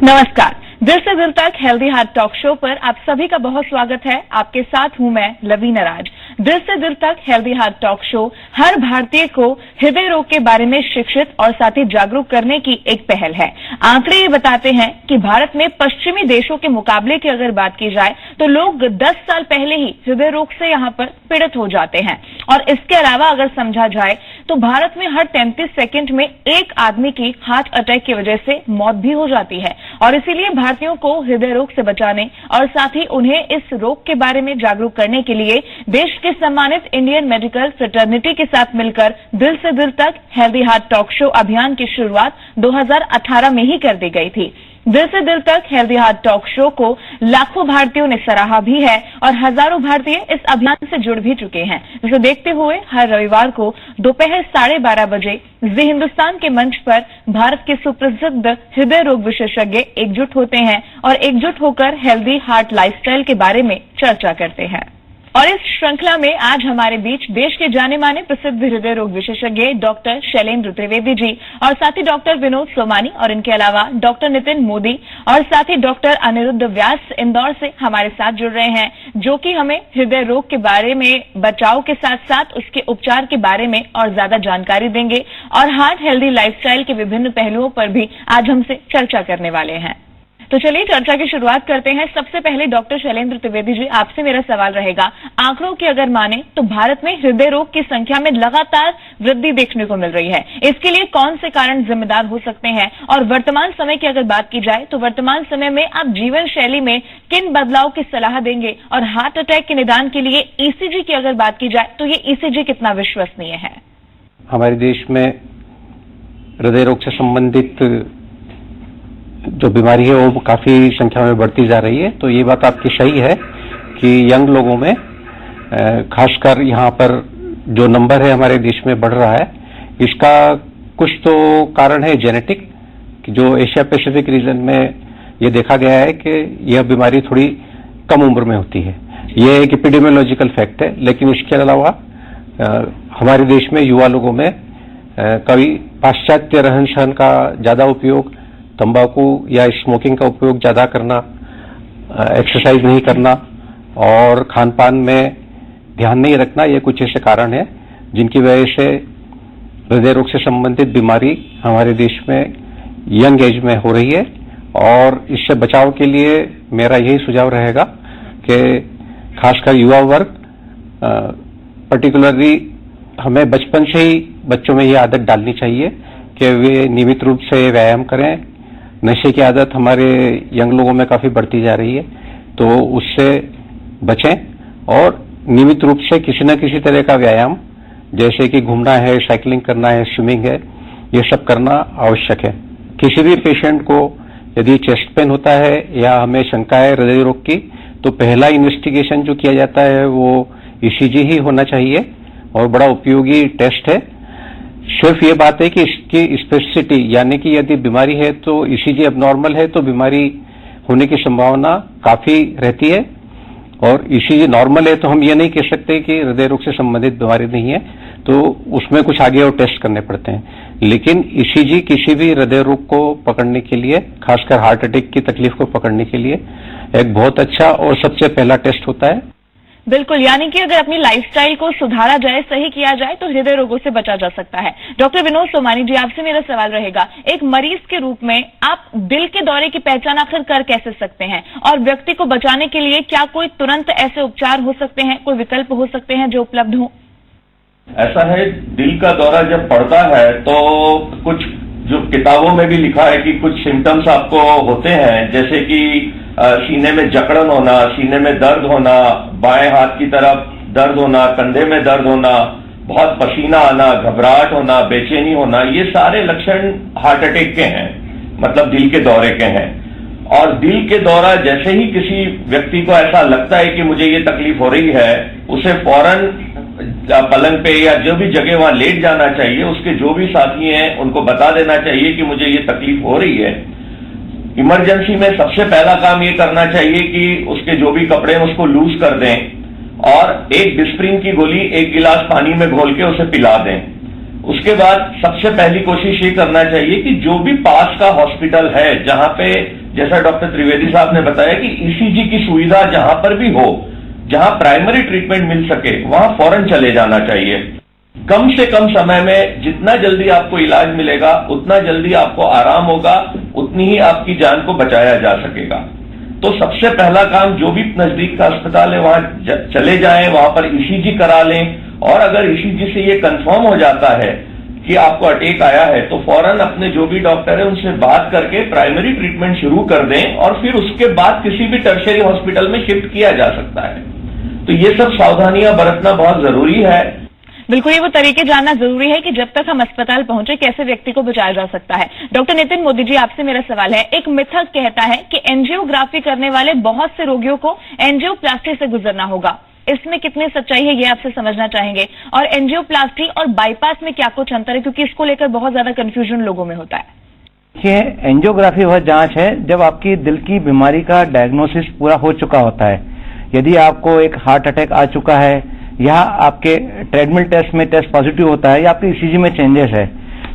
नमस्कार। दिल से दिल तक हेल्दी हार्ट टॉक शो पर आप सभी का बहुत स्वागत है। आपके साथ हूं मैं लवीना राज। दिल से दिल तक हेल्दी हार्ट टॉक शो हर भारतीय को हृदय रोग के बारे में शिक्षित और साथ ही जागरूक करने की एक पहल है। आंकड़े ये बताते हैं कि भारत में पश्चिमी देशों के मुकाबले की अगर बात की जाए तो लोग 10 साल पहले ही हृदय रोग से यहाँ पर पीड़ित हो जाते हैं। और इसके अलावा अगर समझा जाए तो भारत में हर 33 सेकंड में एक आदमी की हार्ट अटैक की वजह से मौत भी हो जाती है। और इसीलिए भारतीयों को हृदय रोग से बचाने और साथ ही उन्हें इस रोग के बारे में जागरूक करने के लिए देश के सम्मानित इंडियन मेडिकल फ्रेटर्निटी के साथ मिलकर दिल से दिल तक हेल्दी हार्ट टॉक शो अभियान की शुरुआत 2018 में ही कर दी गई थी। दिल से दिल तक हेल्दी हार्ट टॉक शो को लाखों भारतीयों ने सराहा भी है और हजारों भारतीय इस अभियान से जुड़ भी चुके हैं, जिसे देखते हुए हर रविवार को दोपहर 12:30 बजे जी हिंदुस्तान के मंच पर भारत के सुप्रसिद्ध हृदय रोग विशेषज्ञ एकजुट होते हैं और एकजुट होकर हेल्दी हार्ट लाइफस्टाइल के बारे में चर्चा करते हैं। और इस श्रृंखला में आज हमारे बीच देश के जाने माने प्रसिद्ध हृदय रोग विशेषज्ञ डॉक्टर शैलेंद्र त्रिवेदी जी और साथ ही डॉक्टर विनोद सोमानी और इनके अलावा डॉक्टर नितिन मोदी और साथ ही डॉक्टर अनिरुद्ध व्यास इंदौर से हमारे साथ जुड़ रहे हैं, जो कि हमें हृदय रोग के बारे में बचाव के साथ साथ उसके उपचार के बारे में और ज्यादा जानकारी देंगे और हार्ट हेल्दी लाइफस्टाइल के विभिन्न पहलुओं पर भी आज हमसे चर्चा करने वाले हैं। तो चलिए चर्चा की शुरुआत करते हैं। सबसे पहले डॉक्टर शैलेंद्र त्रिवेदी जी, आपसे मेरा सवाल रहेगा, आंकड़ों की अगर माने तो भारत में हृदय रोग की संख्या में लगातार वृद्धि देखने को मिल रही है। इसके लिए कौन से कारण जिम्मेदार हो सकते हैं और वर्तमान समय की अगर बात की जाए तो वर्तमान समय में आप जीवन शैली में किन बदलाव की सलाह देंगे और हार्ट अटैक के निदान के लिए ईसीजी की अगर बात की जाए तो ये ईसीजी कितना विश्वसनीय है? हमारे देश में हृदय रोग से संबंधित जो बीमारी है वो काफी संख्या में बढ़ती जा रही है। तो ये बात आपकी सही है कि यंग लोगों में खासकर यहाँ पर जो नंबर है हमारे देश में बढ़ रहा है, इसका कुछ तो कारण है जेनेटिक, जो एशिया पैसिफिक रीजन में ये देखा गया है कि यह बीमारी थोड़ी कम उम्र में होती है। ये एक एपिडेमियोलॉजिकल फैक्ट है। लेकिन इसके अलावा हमारे देश में युवा लोगों में कभी पाश्चात्य रहन सहन का ज्यादा उपयोग, तंबाकू या स्मोकिंग का उपयोग ज्यादा करना, एक्सरसाइज नहीं करना और खान पान में ध्यान नहीं रखना, ये कुछ ऐसे कारण हैं जिनकी वजह से हृदय रोग से संबंधित बीमारी हमारे देश में यंग एज में हो रही है। और इससे बचाव के लिए मेरा यही सुझाव रहेगा कि खासकर युवा वर्ग, पर्टिकुलरली हमें बचपन से ही बच्चों में ये आदत डालनी चाहिए कि वे नियमित रूप से व्यायाम करें। नशे की आदत हमारे यंग लोगों में काफी बढ़ती जा रही है, तो उससे बचें और नियमित रूप से किसी न किसी तरह का व्यायाम, जैसे कि घूमना है, साइकिलिंग करना है, स्विमिंग है, ये सब करना आवश्यक है। किसी भी पेशेंट को यदि चेस्ट पेन होता है या हमें शंका है हृदय रोग की, तो पहला इन्वेस्टिगेशन जो किया जाता है वो ईसीजी ही होना चाहिए और बड़ा उपयोगी टेस्ट है। सिर्फ ये बात है कि इसकी स्पेसिसिटी, यानी कि यदि बीमारी है तो ईसीजी अबनॉर्मल है तो बीमारी होने की संभावना काफी रहती है, और ईसीजी नॉर्मल है तो हम ये नहीं कह सकते कि हृदय रोग से संबंधित बीमारी नहीं है, तो उसमें कुछ आगे और टेस्ट करने पड़ते हैं। लेकिन ईसीजी किसी भी हृदय रोग को पकड़ने के लिए, खासकर हार्ट अटैक की तकलीफ को पकड़ने के लिए एक बहुत अच्छा और सबसे पहला टेस्ट होता है। बिल्कुल, यानी कि अगर अपनी लाइफस्टाइल को सुधारा जाए, सही किया जाए तो हृदय रोगों से बचा जा सकता है। डॉक्टर विनोद सोमानी जी, आपसे मेरा सवाल रहेगा, एक मरीज के रूप में आप दिल के दौरे की पहचान आखिर कर कैसे सकते हैं और व्यक्ति को बचाने के लिए क्या कोई तुरंत ऐसे उपचार हो सकते हैं, कोई विकल्प हो सकते हैं जो उपलब्ध हो? ऐसा है, दिल का दौरा जब पड़ता है तो कुछ जो किताबों में भी लिखा है कि कुछ सिम्टम्स आपको होते हैं, जैसे कि सीने में जकड़न होना, सीने में दर्द होना, बाएं हाथ की तरफ दर्द होना, कंधे में दर्द होना, बहुत पसीना आना, घबराहट होना, बेचैनी होना, ये सारे लक्षण हार्ट अटैक के हैं, मतलब दिल के दौरे के हैं। और दिल के दौरा जैसे ही किसी व्यक्ति को ऐसा लगता है कि मुझे ये तकलीफ हो रही है, उसे फौरन पलंग पे या जो भी जगह वहां लेट जाना चाहिए, उसके जो भी साथी हैं उनको बता देना चाहिए कि मुझे ये तकलीफ हो रही है। इमरजेंसी में सबसे पहला काम ये करना चाहिए कि उसके जो भी कपड़े हैं उसको लूज कर दें और एक डिस्प्रिन की गोली 1 गिलास पानी में घोल के उसे पिला दें। उसके बाद सबसे पहली कोशिश ये करना चाहिए कि जो भी पास का हॉस्पिटल है जहां पे जैसा डॉक्टर त्रिवेदी साहब ने बताया कि ईसीजी की सुविधा जहां पर भी हो, जहां प्राइमरी ट्रीटमेंट मिल सके, वहां फौरन चले जाना चाहिए। कम से कम समय में जितना जल्दी आपको इलाज मिलेगा, उतना जल्दी आपको आराम होगा, उतनी ही आपकी जान को बचाया जा सकेगा। तो सबसे पहला काम, जो भी नजदीक का अस्पताल है वहां चले जाएं, वहां पर ईसीजी करा लें, और अगर ईसीजी से ये कंफर्म हो जाता है कि आपको अटैक आया है तो फौरन अपने जो भी डॉक्टर है उनसे बात करके प्राइमरी ट्रीटमेंट शुरू कर दें, और फिर उसके बाद किसी भी टर्शियरी हॉस्पिटल में शिफ्ट किया जा सकता है। तो ये सब सावधानियां बरतना बहुत जरूरी है। बिल्कुल, ये वो तरीके जानना जरूरी है कि जब तक हम अस्पताल पहुंचे कैसे व्यक्ति को बचाया जा सकता है। डॉक्टर नितिन मोदी जी, आपसे मेरा सवाल है, एक मिथक कहता है कि एंजियोग्राफी करने वाले बहुत से रोगियों को एंजियोप्लास्टी से गुजरना होगा, इसमें कितनी सच्चाई है ये आपसे समझना चाहेंगे, और एंजियोप्लास्टी और बाईपास में क्या कुछ अंतर है, क्योंकि इसको लेकर बहुत ज्यादा कंफ्यूजन लोगों में होता है। देखिए, एंजियोग्राफी वह जांच है जब आपकी दिल की बीमारी का डायग्नोसिस पूरा हो चुका होता है। यदि आपको एक हार्ट अटैक आ चुका है या आपके ट्रेडमिल टेस्ट में टेस्ट पॉजिटिव होता है या आपके ईसीजी में चेंजेस है,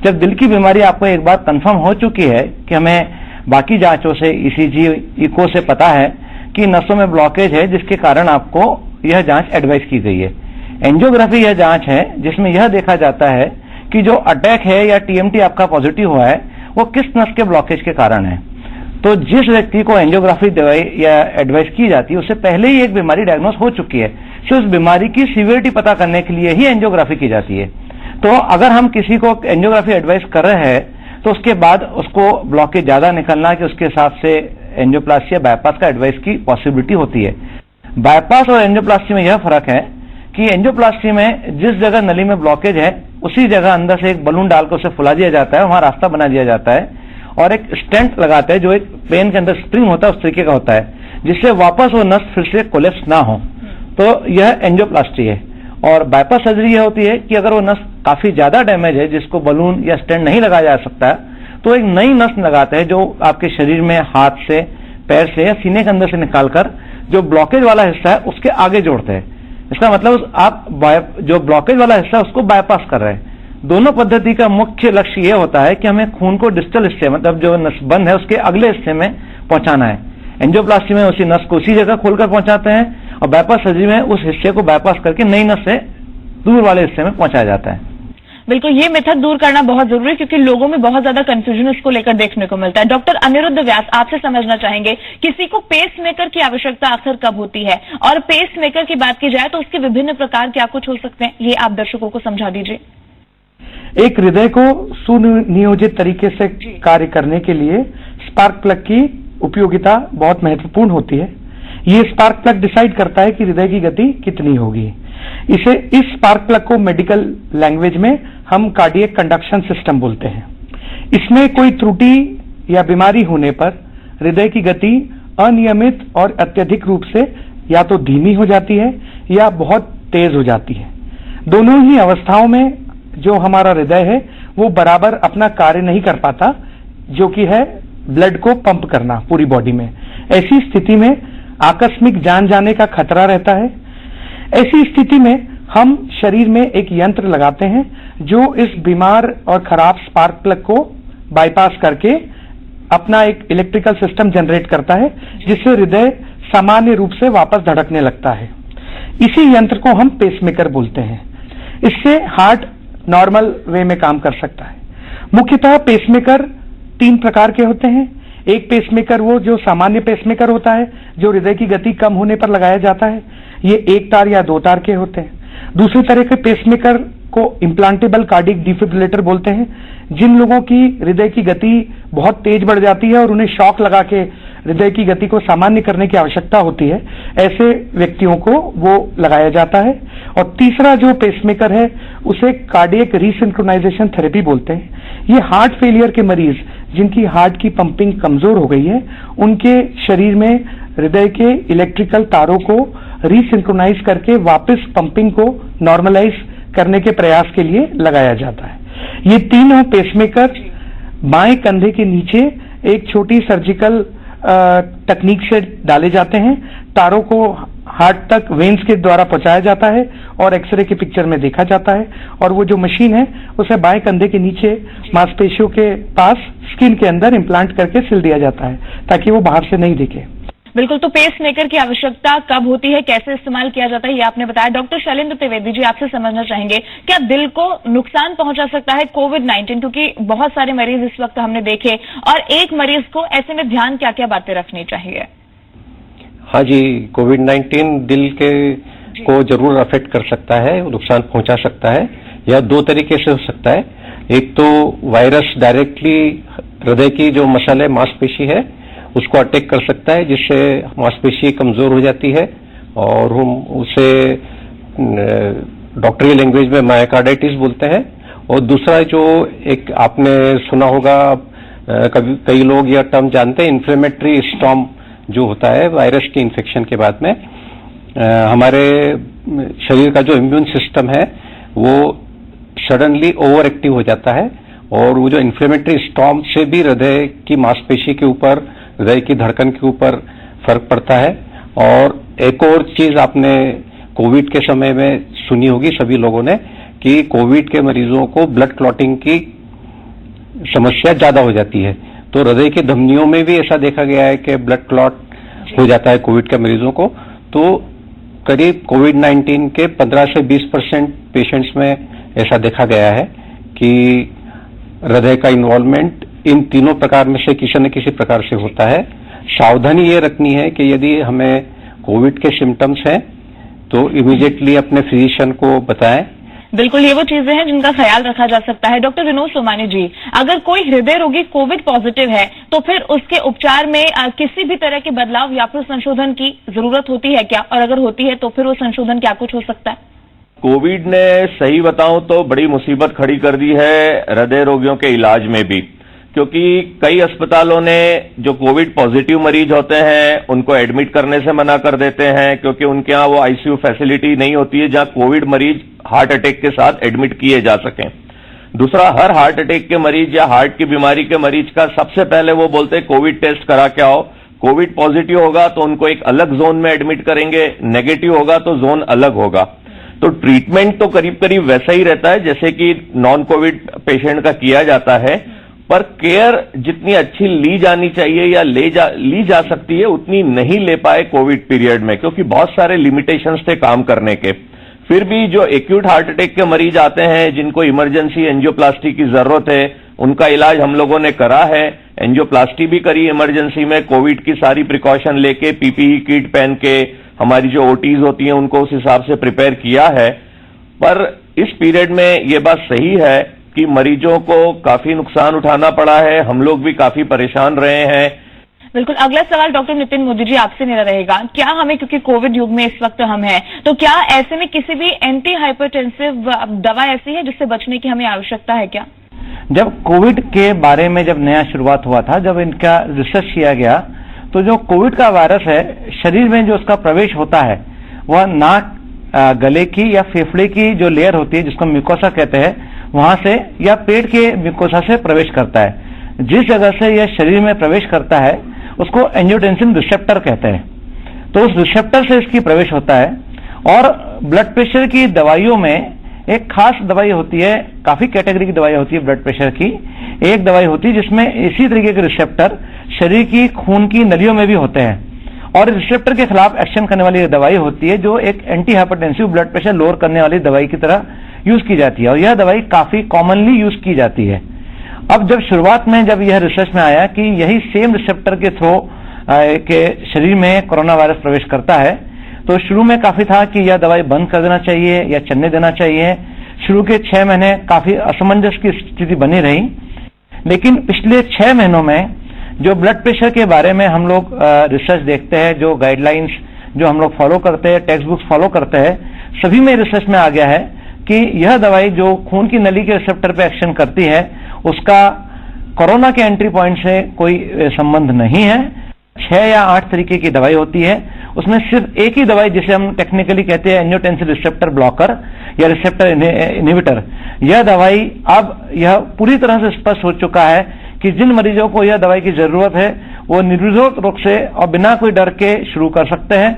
जब दिल की बीमारी आपको एक बार कंफर्म हो चुकी है कि हमें बाकी जांचों से, ईसीजी, इको से पता है कि नसों में ब्लॉकेज है जिसके कारण आपको यह जांच एडवाइस की गई है। एंजियोग्राफी यह जांच है जिसमें यह देखा जाता है कि जो अटैक है या टीएमटी आपका पॉजिटिव हुआ है वो किस नस के ब्लॉकेज के कारण है। तो जिस व्यक्ति को एंजियोग्राफी दवाई या एडवाइस की जाती है उससे पहले ही एक बीमारी डायग्नोस हो चुकी है, तो उस बीमारी की सीवियरिटी पता करने के लिए ही एंजियोग्राफी की जाती है। तो अगर हम किसी को एंजियोग्राफी एडवाइस कर रहे हैं तो उसके बाद उसको ब्लॉकेज ज्यादा निकलना कि उसके हिसाब से एंजियोप्लास्टी या बाईपास का एडवाइस की पॉसिबिलिटी होती है। बाईपास और एंजियोप्लास्टी में यह फर्क है कि एंजियोप्लास्टी में जिस जगह नली में ब्लॉकेज है उसी जगह अंदर से एक बलून डालकर उसे फुला दिया जाता है, वहां रास्ता बना दिया जाता है और एक स्टेंट लगाते हैं जो एक पेन के अंदर स्प्रिंग होता है उस तरीके का होता है, जिससे वापस वो नस फिर से कोलेप्स ना हो। तो यह एंजियोप्लास्टी है। और बाईपास सर्जरी यह होती है कि अगर वो नस काफी ज्यादा डैमेज है जिसको बलून या स्टेंट नहीं लगाया जा सकता तो एक नई नस लगाते हैं जो आपके शरीर में हाथ से, पैर से या सीने के अंदर से निकालकर जो ब्लॉकेज वाला हिस्सा है उसके आगे जोड़ते हैं। इसका मतलब आप जो ब्लॉकेज वाला हिस्सा है उसको बाईपास कर रहे हैं। दोनों पद्धति का मुख्य लक्ष्य यह होता है कि हमें खून को डिस्टल हिस्से, मतलब जो नसबंद है उसके अगले हिस्से में पहुंचाना है। एंजियोप्लास्टी में उसी नस को उसी जगह खोलकर पहुंचाते हैं और बाईपास सर्जरी में उस हिस्से को बाईपास करके नई नस से दूर वाले हिस्से में पहुंचाया जाता है। बिल्कुल, ये मिथक दूर करना बहुत जरूरी है क्योंकि लोगों में बहुत ज्यादा कंफ्यूजन इसको लेकर देखने को मिलता है। डॉक्टर अनिरुद्ध व्यास, आपसे समझना चाहेंगे किसी को पेस मेकर की आवश्यकता आखिर कब होती है, और पेस मेकर की बात की जाए तो उसके विभिन्न प्रकार क्या कुछ हो सकते हैं, ये आप दर्शकों को समझा दीजिए। एक हृदय को सुनियोजित तरीके से कार्य करने के लिए स्पार्क प्लग की उपयोगिता बहुत महत्वपूर्ण होती है। ये स्पार्क प्लग डिसाइड करता है कि हृदय की गति कितनी होगी। इस स्पार्क प्लग को मेडिकल लैंग्वेज में हम कार्डियक कंडक्शन सिस्टम बोलते हैं। इसमें कोई त्रुटि या बीमारी होने पर हृदय की गति अनियमित और अत्यधिक रूप से या तो धीमी हो जाती है या बहुत तेज हो जाती है। दोनों ही अवस्थाओं में जो हमारा हृदय है वो बराबर अपना कार्य नहीं कर पाता, जो कि है ब्लड को पंप करना पूरी बॉडी में। ऐसी स्थिति में आकस्मिक जान जाने का खतरा रहता है। ऐसी स्थिति में हम शरीर में एक यंत्र लगाते हैं जो इस बीमार और खराब स्पार्क प्लग को बाईपास करके अपना एक इलेक्ट्रिकल सिस्टम जनरेट करता है जिससे हृदय सामान्य रूप से वापस धड़कने लगता है। इसी यंत्र को हम पेसमेकर बोलते हैं। इससे हार्ट नॉर्मल वे में काम कर सकता है। मुख्यतः पेसमेकर 3 प्रकार के होते हैं। एक पेसमेकर वो जो सामान्य पेसमेकर होता है जो हृदय की गति कम होने पर लगाया जाता है, ये 1 तार या 2 तार के होते हैं। दूसरी तरह के पेसमेकर को इम्प्लांटेबल कार्डियक डिफिब्रिलेटर बोलते हैं। जिन लोगों की हृदय की गति बहुत तेज बढ़ जाती है और उन्हें शॉक लगा के हृदय की गति को सामान्य करने की आवश्यकता होती है, ऐसे व्यक्तियों को वो लगाया जाता है। और तीसरा जो पेसमेकर है उसे कार्डियक रीसिंक्रोनाइजेशन थेरेपी बोलते हैं। ये हार्ट फेलियर के मरीज जिनकी हार्ट की पंपिंग कमजोर हो गई है, उनके शरीर में हृदय के इलेक्ट्रिकल तारों को रीसिंक्रोनाइज करके वापस पंपिंग को नॉर्मलाइज करने के प्रयास के लिए लगाया जाता है। ये तीनों पेसमेकर बाएं कंधे के नीचे एक छोटी सर्जिकल तकनीक से डाले जाते हैं। तारों को हार्ट तक वेन्स के द्वारा पहुंचाया जाता है और एक्सरे के पिक्चर में देखा जाता है, और वो जो मशीन है उसे बाएं कंधे के नीचे मांसपेशियों के पास स्किन के अंदर इम्प्लांट करके सिल दिया जाता है ताकि वो बाहर से नहीं दिखे। बिल्कुल, तो पेस मेकर की आवश्यकता कब होती है, कैसे इस्तेमाल किया जाता है, ये आपने बताया। डॉक्टर शैलेंद्र त्रिवेदी जी, आपसे समझना चाहेंगे, क्या दिल को नुकसान पहुंचा सकता है कोविड-19, क्योंकि बहुत सारे मरीज इस वक्त हमने देखे, और एक मरीज को ऐसे में ध्यान क्या क्या बातें रखनी चाहिए? हाँ जी, कोविड-19 दिल के को जरूर अफेक्ट कर सकता है, नुकसान पहुंचा सकता है। यह दो तरीके से हो सकता है। एक तो वायरस डायरेक्टली हृदय की जो मसल है, मांसपेशी है, उसको अटैक कर सकता है, जिससे मांसपेशी कमजोर हो जाती है और हम उसे डॉक्टरी लैंग्वेज में मायोकार्डाइटिस बोलते हैं। और दूसरा जो एक आपने सुना होगा, कई लोग यह टर्म जानते हैं, इन्फ्लेमेटरी स्टॉर्म जो होता है वायरस के इन्फेक्शन के बाद में, हमारे शरीर का जो इम्यून सिस्टम है वो सडनली ओवर एक्टिव हो जाता है, और वो जो इन्फ्लेमेटरी स्टॉर्म से भी हृदय की मांसपेशी के ऊपर, हृदय की धड़कन के ऊपर फर्क पड़ता है। और एक और चीज आपने कोविड के समय में सुनी होगी सभी लोगों ने, कि कोविड के मरीजों को ब्लड क्लॉटिंग की समस्या ज्यादा हो जाती है। तो हृदय की धमनियों में भी ऐसा देखा गया है कि ब्लड क्लॉट हो जाता है कोविड के मरीजों को। तो करीब कोविड-19 के 15 से 20% पेशेंट्स में ऐसा देखा गया है कि हृदय का इन्वॉल्वमेंट इन तीनों प्रकार में से किसी न किसी प्रकार से होता है। सावधानी ये रखनी है कि यदि हमें कोविड के सिम्टम्स हैं तो इमीडिएटली अपने फिजिशियन को बताएं। बिल्कुल, ये वो चीजें हैं जिनका ख्याल रखा जा सकता है। डॉक्टर विनोद सोमानी जी, अगर कोई हृदय रोगी कोविड पॉजिटिव है तो फिर उसके उपचार में किसी भी तरह के बदलाव या फिर संशोधन की जरूरत होती है क्या, और अगर होती है तो फिर वो संशोधन क्या कुछ हो सकता है? कोविड ने, सही बताऊं तो, बड़ी मुसीबत खड़ी कर दी है हृदय रोगियों के इलाज में भी, क्योंकि कई अस्पतालों ने जो कोविड पॉजिटिव मरीज होते हैं उनको एडमिट करने से मना कर देते हैं, क्योंकि उनके यहाँ वो आईसीयू फैसिलिटी नहीं होती है जहां कोविड मरीज हार्ट अटैक के साथ एडमिट किए जा सकें। दूसरा, हर हार्ट अटैक के मरीज या हार्ट की बीमारी के मरीज का सबसे पहले वो बोलते हैं कोविड टेस्ट करा के आओ। कोविड पॉजिटिव होगा तो उनको एक अलग जोन में एडमिट करेंगे, नेगेटिव होगा तो जोन अलग होगा। तो ट्रीटमेंट तो करीब करीब वैसा ही रहता है जैसे कि नॉन कोविड पेशेंट का किया जाता है, पर केयर जितनी अच्छी ली जानी चाहिए या ली जा सकती है उतनी नहीं ले पाए कोविड पीरियड में, क्योंकि बहुत सारे लिमिटेशंस थे काम करने के। फिर भी जो एक्यूट हार्ट अटैक के मरीज आते हैं जिनको इमरजेंसी एंजियोप्लास्टी की जरूरत है, उनका इलाज हम लोगों ने करा है। एंजियोप्लास्टी भी करी इमरजेंसी में, कोविड की सारी प्रिकॉशन लेके, पीपीई किट पहन के, हमारी जो ओटीज होती हैं उनको उस हिसाब से प्रिपेयर किया है। पर इस पीरियड में ये बात सही है कि मरीजों को काफी नुकसान उठाना पड़ा है, हम लोग भी काफी परेशान रहे हैं। बिल्कुल, अगला सवाल डॉक्टर नितिन मोदी जी आपसे मेरा रहेगा, क्या हमें, क्योंकि कोविड युग में इस वक्त हम हैं, तो क्या ऐसे में किसी भी एंटी हाइपरटेंसिव दवा ऐसी है जिससे बचने की हमें आवश्यकता है क्या? जब कोविड के बारे में जब नया शुरुआत हुआ था, जब इनका रिसर्च किया गया, तो जो कोविड का वायरस है शरीर में जो उसका प्रवेश होता है वह नाक, गले की या फेफड़े की जो लेयर होती है जिसको म्यूकोसा कहते हैं, वहां से या पेट के म्यूकोसा से प्रवेश करता है। जिस जगह से यह शरीर में प्रवेश करता है उसको एंजियोटेंसिन रिसेप्टर कहते हैं। तो उस रिसेप्टर से इसकी प्रवेश होता है। और ब्लड प्रेशर की दवाइयों में एक खास दवाई होती है, काफी कैटेगरी की दवाई होती है ब्लड प्रेशर की। एक दवाई होती है जिसमें इसी तरीके के रिसेप्टर शरीर की खून की नलियों में भी होते हैं, और रिसेप्टर के खिलाफ एक्शन करने वाली दवाई होती है जो एक anti hypertensive blood pressure lower करने वाली दवाई की तरह यूज की जाती है, और यह दवाई काफी कॉमनली यूज की जाती है। अब जब शुरुआत में जब यह रिसर्च में आया कि यही सेम रिसेप्टर के थ्रू के शरीर में कोरोना वायरस प्रवेश करता है, तो शुरू में काफी था कि यह दवाई बंद कर देना चाहिए या चलने देना चाहिए। शुरू के 6 महीने काफी असमंजस की स्थिति बनी रही, लेकिन पिछले 6 महीनों में जो ब्लड प्रेशर के बारे में हम लोग रिसर्च देखते हैं, जो गाइडलाइंस जो हम लोग फॉलो करते हैं, टेक्स्ट बुक्स फॉलो करते हैं, सभी में रिसर्च में आ गया है कि यह दवाई जो खून की नली के रिसेप्टर पे एक्शन करती है उसका कोरोना के एंट्री पॉइंट से कोई संबंध नहीं है। 6 या 8 तरीके की दवाई होती है, उसमें सिर्फ एक ही दवाई जिसे हम टेक्निकली कहते हैं एंजियोटेंसिन रिसेप्टर ब्लॉकर या रिसेप्टर इनहिबिटर, यह दवाई अब यह पूरी तरह से स्पष्ट हो चुका है कि जिन मरीजों को यह दवाई की जरूरत है वो निर्विरोध रूप से और बिना कोई डर के शुरू कर सकते हैं।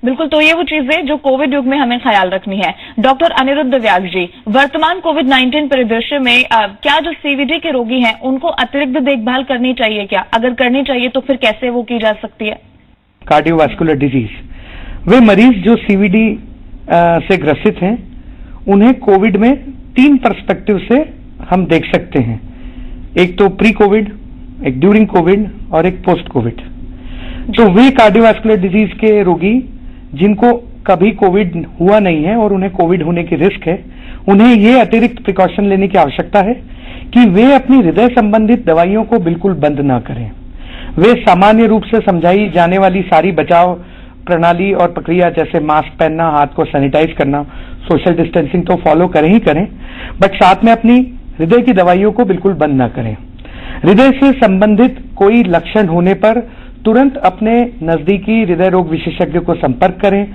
बिल्कुल, तो ये वो चीजें जो कोविड युग में हमें ख्याल रखनी है। डॉक्टर अनिरुद्ध व्यास जी, वर्तमान कोविड-19 परिदृश्य में क्या जो सीवीडी के रोगी हैं उनको अतिरिक्त देखभाल करनी चाहिए क्या? अगर करनी चाहिए तो फिर कैसे वो की जा सकती है? कार्डियोवास्कुलर डिजीज, वे मरीज जो सीवीडी से ग्रसित हैं उन्हें कोविड में 3 पर्सपेक्टिव से हम देख सकते हैं। एक तो प्री कोविड, एक ड्यूरिंग कोविड और एक पोस्ट कोविड। तो वे कार्डियोवास्कुलर डिजीज के रोगी जिनको कभी कोविड हुआ नहीं है और उन्हें कोविड होने की रिस्क है, उन्हें ये अतिरिक्त प्रिकॉशन लेने की आवश्यकता है कि वे अपनी हृदय संबंधित दवाइयों को बिल्कुल बंद ना करें। वे सामान्य रूप से समझाई जाने वाली सारी बचाव प्रणाली और प्रक्रिया जैसे मास्क पहनना, हाथ को सैनिटाइज करना, सोशल डिस्टेंसिंग तो फॉलो करें ही करें, बट साथ में अपनी हृदय की दवाइयों को बिल्कुल बंद ना करें। हृदय से संबंधित कोई लक्षण होने पर तुरंत अपने नजदीकी हृदय रोग विशेषज्ञ को संपर्क करें।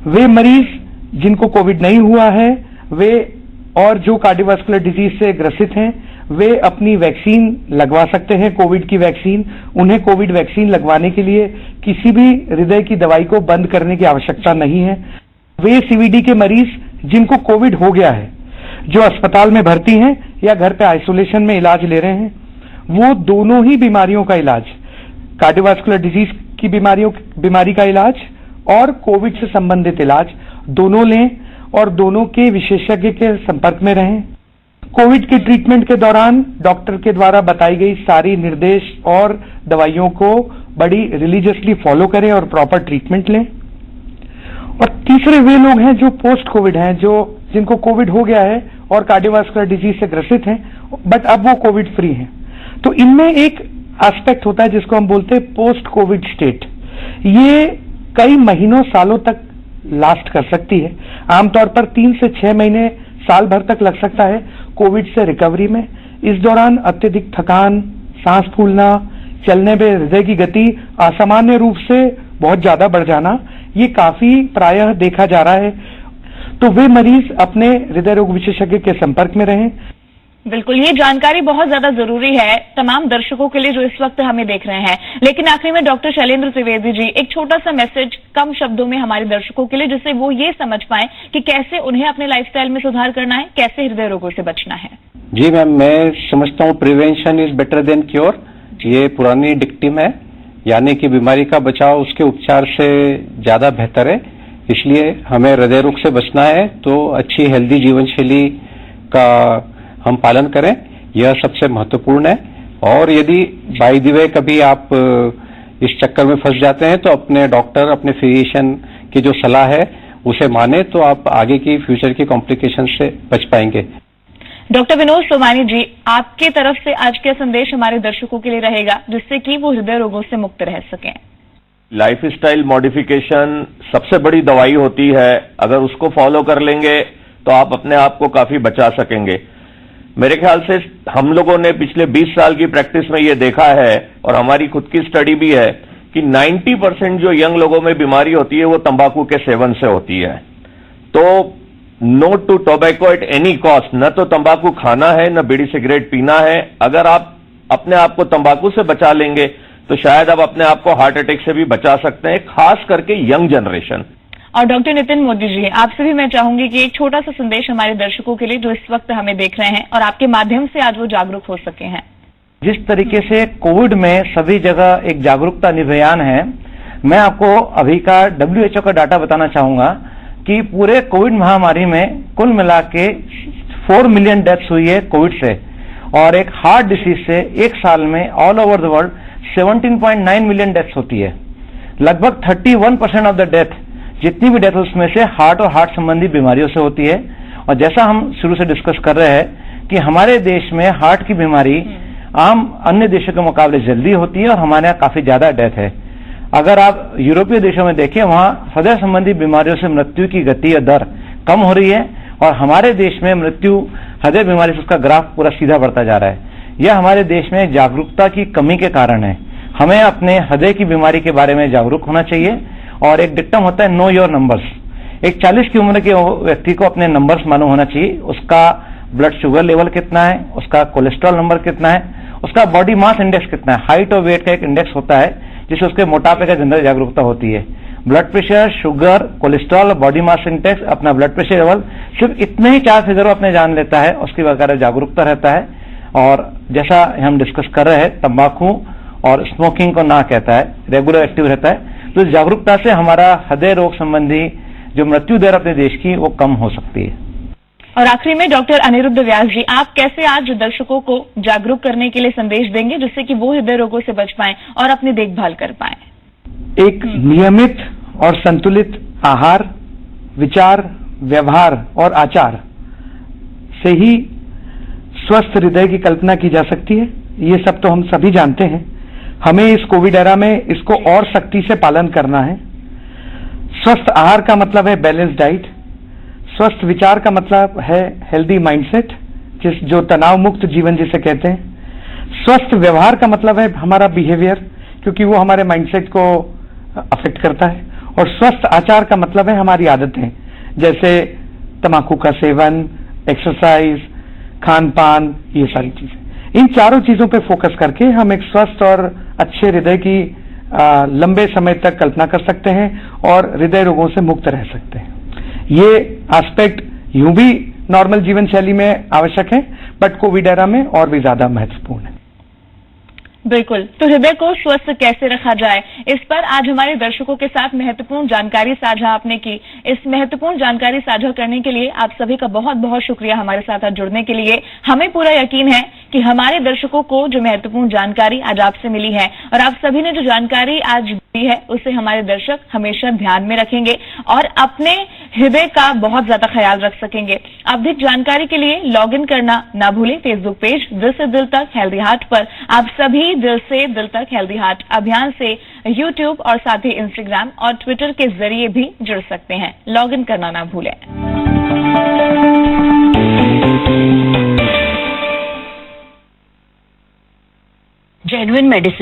वे मरीज जिनको कोविड नहीं हुआ है वे और जो कार्डियोवास्कुलर डिजीज से ग्रसित हैं वे अपनी वैक्सीन लगवा सकते हैं, कोविड की वैक्सीन। उन्हें कोविड वैक्सीन लगवाने के लिए किसी भी हृदय की दवाई को बंद करने की आवश्यकता नहीं है। वे सीवीडी के मरीज जिनको कोविड हो गया है, जो अस्पताल में भर्ती हैं या घर पे आइसोलेशन में इलाज ले रहे हैं, वो दोनों ही बीमारियों का इलाज, कार्डियोवास्कुलर डिजीज की बीमारी का इलाज और कोविड से संबंधित इलाज दोनों लें और दोनों के विशेषज्ञ के संपर्क में रहें। कोविड के ट्रीटमेंट के दौरान डॉक्टर के द्वारा बताई गई सारी निर्देश और दवाइयों को बड़ी रिलीजियसली फॉलो करें और प्रॉपर ट्रीटमेंट लें। और तीसरे वे लोग हैं जो पोस्ट कोविड हैं, जो जिनको कोविड हो गया है और कार्डियोवास्कुलर डिजीज से ग्रसित हैं बट अब वो कोविड फ्री हैं। तो इनमें एक एस्पेक्ट होता है जिसको हम बोलते हैं पोस्ट कोविड स्टेट। ये कई महीनों सालों तक लास्ट कर सकती है। आमतौर पर 3 से 6 महीने साल भर तक लग सकता है कोविड से रिकवरी में। इस दौरान अत्यधिक थकान, सांस फूलना, चलने में हृदय की गति असामान्य रूप से बहुत ज्यादा बढ़ जाना, ये काफी प्रायः देखा जा रहा है। तो वे मरीज अपने हृदय रोग विशेषज्ञ के संपर्क में रहें। बिल्कुल, ये जानकारी बहुत ज्यादा जरूरी है तमाम दर्शकों के लिए जो इस वक्त हमें देख रहे हैं। लेकिन आखिरी में डॉक्टर शैलेंद्र त्रिवेदी जी, एक छोटा सा मैसेज कम शब्दों में हमारे दर्शकों के लिए, जिससे वो ये समझ पाए कि कैसे उन्हें अपने लाइफस्टाइल में सुधार करना है, कैसे हृदय रोगों से बचना है। जी मैम, मैं समझता हूँ prevention is better than cure. ये पुरानी डिक्टिम है, यानी कि बीमारी का बचाव उसके उपचार से ज्यादा बेहतर है। इसलिए हमें हृदय रोग से बचना है तो अच्छी हेल्दी जीवन शैली का हम पालन करें, यह सबसे महत्वपूर्ण है। और यदि बाय द वे कभी आप इस चक्कर में फंस जाते हैं तो अपने डॉक्टर, अपने फिजिशियन की जो सलाह है उसे माने तो आप आगे की फ्यूचर की कॉम्प्लिकेशन से बच पाएंगे। डॉक्टर विनोद सोमानी जी, आपके तरफ से आज का संदेश हमारे दर्शकों के लिए रहेगा जिससे कि वो हृदय रोगों से मुक्त रह सकें। लाइफस्टाइल मॉडिफिकेशन सबसे बड़ी दवाई होती है। अगर उसको फॉलो कर लेंगे तो आप अपने आप को काफी बचा सकेंगे। मेरे ख्याल से हम लोगों ने पिछले 20 साल की प्रैक्टिस में ये देखा है और हमारी खुद की स्टडी भी है कि 90% जो यंग लोगों में बीमारी होती है वो तंबाकू के सेवन से होती है। तो no to tobacco at any cost. न तो तंबाकू खाना है, न बीड़ी सिगरेट पीना है। अगर आप अपने आप को तंबाकू से बचा लेंगे तो शायद आप अपने आप को हार्ट अटैक से भी बचा सकते हैं, खास करके यंग जनरेशन। और डॉक्टर नितिन मोदी जी, आपसे भी मैं चाहूंगी कि एक छोटा सा संदेश हमारे दर्शकों के लिए जो इस वक्त हमें देख रहे हैं और आपके माध्यम से आज वो जागरूक हो सके हैं। जिस तरीके से कोविड में सभी जगह एक जागरूकता अभियान है, मैं आपको अभी का WHO का डाटा बताना चाहूंगा कि पूरे कोविड महामारी में कुल मिला के 4 मिलियन डेथ्स हुई है कोविड से, और एक हार्ट डिसीज से एक साल में all over the world 17.9 million deaths होती है। लगभग 31% ऑफ द डेथ, जितनी भी डेथ उसमें से हार्ट और हार्ट संबंधी बीमारियों से होती है। और जैसा हम शुरू से डिस्कस कर रहे हैं कि हमारे देश में हार्ट की बीमारी आम अन्य देशों के मुकाबले जल्दी होती है और हमारे यहाँ काफी ज्यादा डेथ है। अगर आप यूरोपीय देशों में देखें, वहां हृदय संबंधी बीमारियों से मृत्यु की गति या दर कम हो रही है, और हमारे देश में मृत्यु हृदय बीमारी से उसका ग्राफ पूरा सीधा बढ़ता जा रहा है। यह हमारे देश में जागरूकता की कमी के कारण है। हमें अपने हृदय की बीमारी के बारे में जागरूक होना चाहिए। और एक डिक्टम होता है नो योर नंबर्स। एक 40 की उम्र के व्यक्ति को अपने नंबर्स मालूम होना चाहिए। उसका ब्लड शुगर लेवल कितना है, उसका कोलेस्ट्रॉल नंबर कितना है, उसका बॉडी मास इंडेक्स कितना है। हाइट और वेट का एक इंडेक्स होता है जिससे उसके मोटापे का जनरल जागरूकता होती है। Blood pressure, sugar, cholesterol, body mass index, अपना ब्लड प्रेशर लेवल, सिर्फ इतने ही 4 फिगर अपने जान लेता है, उसकी वगैरह जागरूकता रहता है। और जैसा हम डिस्कस कर रहे हैं, तंबाकू और स्मोकिंग को ना कहता है, रेगुलर एक्टिव रहता है, तो इस जागरूकता से हमारा हृदय रोग संबंधी जो मृत्यु दर अपने देश की वो कम हो सकती है। और आखिरी में डॉक्टर अनिरुद्ध व्यास जी, आप कैसे आज दर्शकों को जागरूक करने के लिए संदेश देंगे जिससे कि वो हृदय रोगों से बच पाएं और अपनी देखभाल कर पाएं? एक नियमित और संतुलित आहार, विचार, व्यवहार और आचार से ही स्वस्थ हृदय की कल्पना की जा सकती है। ये सब तो हम सभी जानते हैं। हमें इस कोविड एरा में इसको और सख्ती से पालन करना है। स्वस्थ आहार का मतलब है बैलेंस डाइट, स्वस्थ विचार का मतलब है हेल्दी माइंडसेट, जो तनाव मुक्त जीवन जिसे कहते हैं। स्वस्थ व्यवहार का मतलब है हमारा बिहेवियर, क्योंकि वो हमारे माइंडसेट को अफेक्ट करता है। और स्वस्थ आचार का मतलब है हमारी आदतें, जैसे तंबाकू का सेवन, एक्सरसाइज, खान पान, ये सारी चीजें। इन चारों चीजों पे फोकस करके हम एक स्वस्थ और अच्छे हृदय की लंबे समय तक कल्पना कर सकते हैं और हृदय रोगों से मुक्त रह सकते हैं। ये एस्पेक्ट यूं भी नॉर्मल जीवन शैली में आवश्यक है, बट कोविड एरा में और भी ज्यादा महत्वपूर्ण है। बिल्कुल। तो हृदय को स्वस्थ कैसे रखा जाए, इस पर आज हमारे दर्शकों के साथ महत्वपूर्ण जानकारी साझा आपने की। इस महत्वपूर्ण जानकारी साझा करने के लिए आप सभी का बहुत बहुत शुक्रिया हमारे साथ आज जुड़ने के लिए। हमें पूरा यकीन है कि हमारे दर्शकों को जो महत्वपूर्ण जानकारी आज आपसे मिली है और आप सभी ने जो जानकारी आज दी है उसे हमारे दर्शक हमेशा ध्यान में रखेंगे और अपने हृदय का बहुत ज्यादा ख्याल रख सकेंगे। अधिक जानकारी के लिए लॉग इन करना ना भूलें फेसबुक पेज दिल से दिल तक हेल्दी हार्ट पर। आप सभी दिल से दिल तक हेल्दी हार्ट अभियान से यूट्यूब और साथ ही इंस्टाग्राम और ट्विटर के जरिए भी जुड़ सकते हैं। लॉग इन करना ना भूलें। Genuine medicine